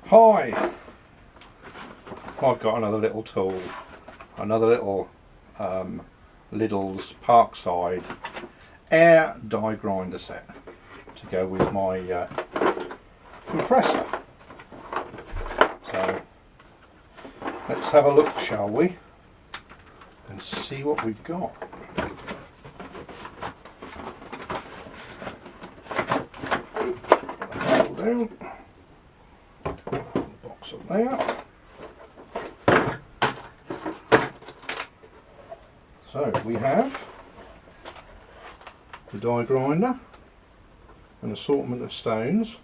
Hi! I've got another little tool, another little Lidl's Parkside air die grinder set to go with my compressor. So let's have a look, shall we, and see what we've got. Hold down. Box up there. So we have the die grinder, an assortment of stones.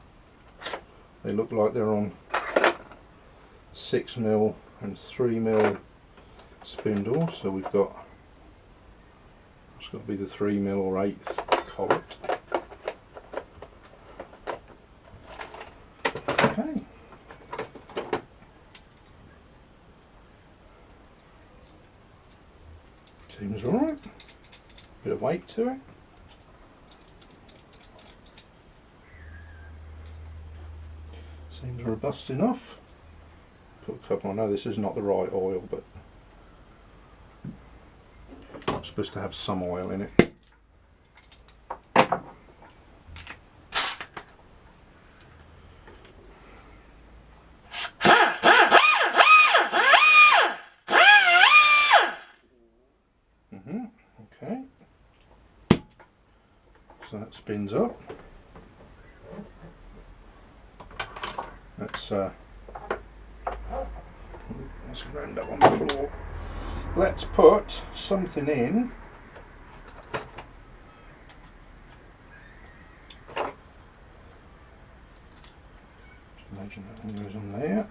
They look like they're on 6mm and 3mm spindles, so we've got, it's got to be the 3mm or 1/8 collet. Okay. Seems alright. Bit of weight to it. Seems robust enough. Put a couple, I know this is not the right oil, but it's supposed to have some oil in it. Okay. So that spins up. That's going to end up on the floor. Let's put something in. Just imagine that one goes on there.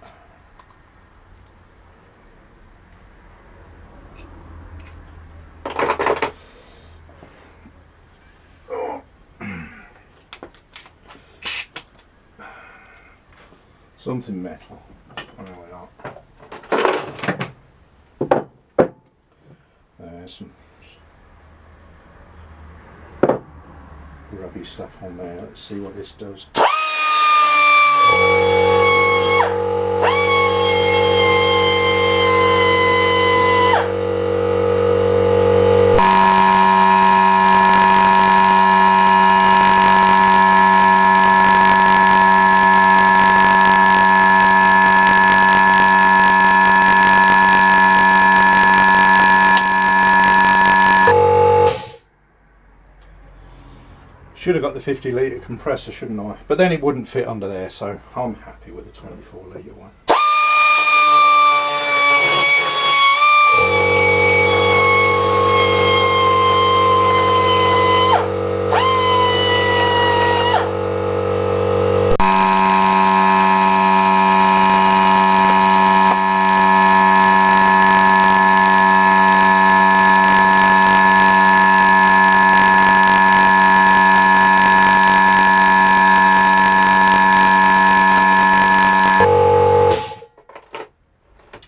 Something metal. I know we are. There's some rubby stuff on there. Let's see what this does. Should have got the 50 litre compressor, shouldn't I? But then it wouldn't fit under there, so I'm happy with the 24 litre one.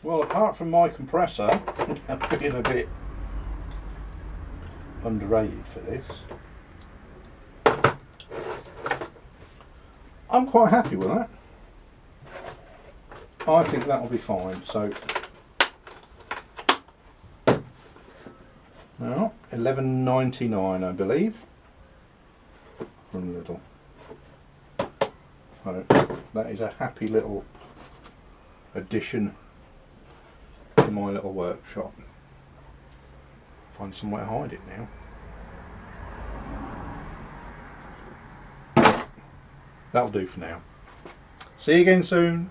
Well, apart from my compressor being a bit underrated for this, I'm quite happy with that. I think that will be fine. So now £11.99, I believe, from Lidl. So that is a happy little addition to my little workshop. Find somewhere to hide it now. That'll do for now. See you again soon.